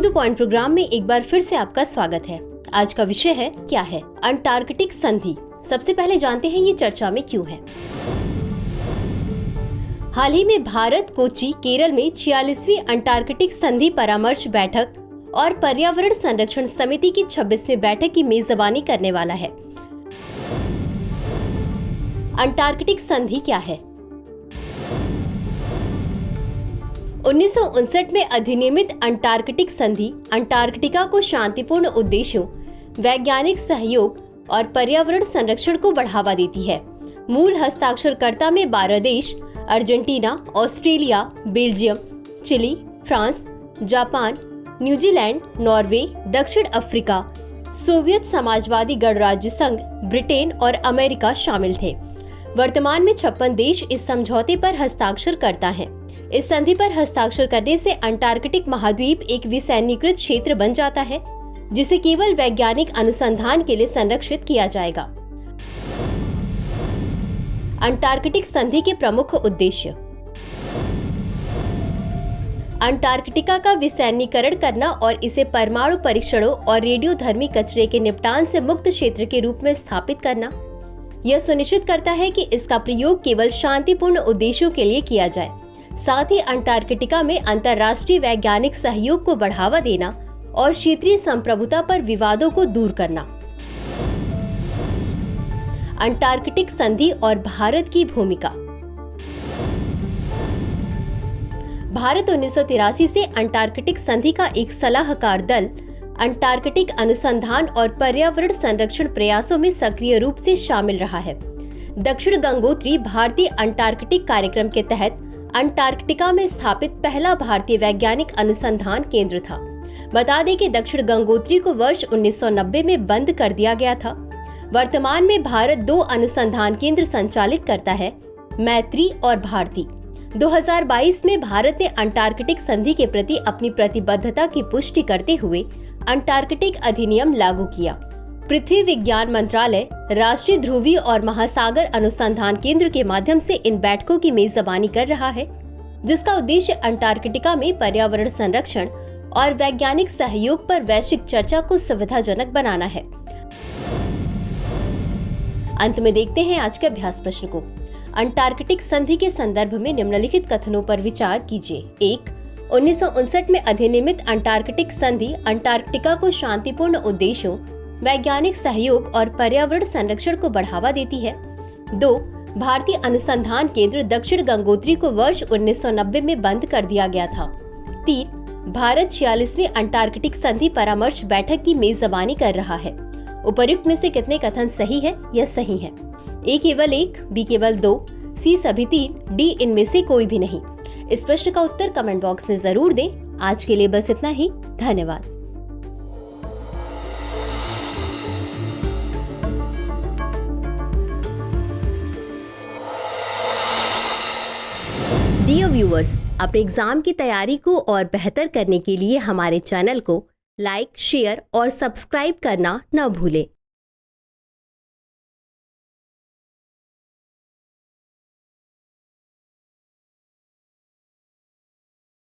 To the point programme में एक बार फिर से आपका स्वागत है। आज का विषय है क्या है अंटार्कटिक संधि। सबसे पहले जानते हैं ये चर्चा में क्यों है। हाल ही में भारत कोच्चि केरल में 46वीं अंटार्कटिक संधि परामर्श बैठक और पर्यावरण संरक्षण समिति की 26वीं बैठक की मेजबानी करने वाला है। अंटार्कटिक संधि क्या है? 1959 में अधिनियमित अंटार्कटिक संधि अंटार्कटिका को शांतिपूर्ण उद्देश्यों, वैज्ञानिक सहयोग और पर्यावरण संरक्षण को बढ़ावा देती है। मूल हस्ताक्षरकर्ता में 12 देश Argentina, Australia, Belgium, Chile, France, Japan, New Zealand, Norway, दक्षिण अफ्रीका, सोवियत समाजवादी गणराज्य संघ, ब्रिटेन और अमेरिका शामिल थे। वर्तमान में 56 देश इस समझौते पर हस्ताक्षर करता है। इस संधि पर हस्ताक्षर करने से अंटार्कटिक महाद्वीप एक विसैन्यीकृत क्षेत्र बन जाता है, जिसे केवल वैज्ञानिक अनुसंधान के लिए संरक्षित किया जाएगा। अंटार्कटिक संधि के प्रमुख उद्देश्य: अंटार्कटिका का विसैन्यीकरण करना और इसे परमाणु परीक्षणों और रेडियोधर्मी कचरे के निपटान से मुक्त क्षेत्र के रूप में स्थापित करना। यह सुनिश्चित करता है कि इसका प्रयोग केवल शांतिपूर्ण उद्देश्यों के लिए किया जाए। साथ ही अंटार्कटिका में अंतर्राष्ट्रीय वैज्ञानिक सहयोग को बढ़ावा देना और क्षेत्रीय संप्रभुता पर विवादों को दूर करना। अंटार्कटिक संधि और भारत की भूमिका। भारत 1983 से अंटार्कटिक संधि का एक सलाहकार दल अंटार्कटिक अनुसंधान और पर्यावरण संरक्षण प्रयासों में सक्रिय रूप से शामिल रहा है। दक्षिण गंगोत्री भारतीय अंटार्कटिक कार्यक्रम के तहत अंटार्कटिका में स्थापित पहला भारतीय वैज्ञानिक अनुसंधान केंद्र था। बता दें कि दक्षिण गंगोत्री को वर्ष 1990 में बंद कर दिया गया था। वर्तमान में भारत 2 अनुसंधान केंद्र संचालित करता है, मैत्री और भारती। 2022 में भारत ने अंटार्कटिक संधि के प्रति अपनी प्रतिबद्धता की पुष्टि करते हुए अंटार्कटिक अधिनियम लागू किया। पृथ्वी विज्ञान मंत्रालय राष्ट्रीय ध्रुवीय और महासागर अनुसंधान केंद्र के माध्यम से इन बैठकों की मेजबानी कर रहा है, जिसका उद्देश्य अंटार्कटिका में पर्यावरण संरक्षण और वैज्ञानिक सहयोग पर वैश्विक चर्चा को सुविधाजनक बनाना है। अंत में देखते हैं आज के अभ्यास प्रश्न को। अंटार्कटिक संधि के संदर्भ में निम्नलिखित कथनों पर विचार कीजिए। 1. 1959 में अधिनियमित अंटार्कटिक संधि अंटार्कटिका को शांतिपूर्ण उद्देश्यों, वैज्ञानिक सहयोग और पर्यावरण संरक्षण को बढ़ावा देती है। 2. भारतीय अनुसंधान केंद्र दक्षिण गंगोत्री को वर्ष 1990 में बंद कर दिया गया था। 3. भारत 46वीं अंटार्कटिक संधि परामर्श बैठक की मेजबानी कर रहा है। उपर्युक्त में से कितने कथन सही है या सही है? ए केवल 1, बी केवल 2, सी सभी 3, डी इनमें से कोई भी नहीं। इस प्रश्न का उत्तर कमेंट बॉक्स में जरूर दें। आज के लिए बस इतना ही। धन्यवाद। डियर व्यूअर्स, अपने एग्जाम की तैयारी को और बेहतर करने के लिए हमारे चैनल को लाइक, शेयर और सब्सक्राइब करना न भूलें।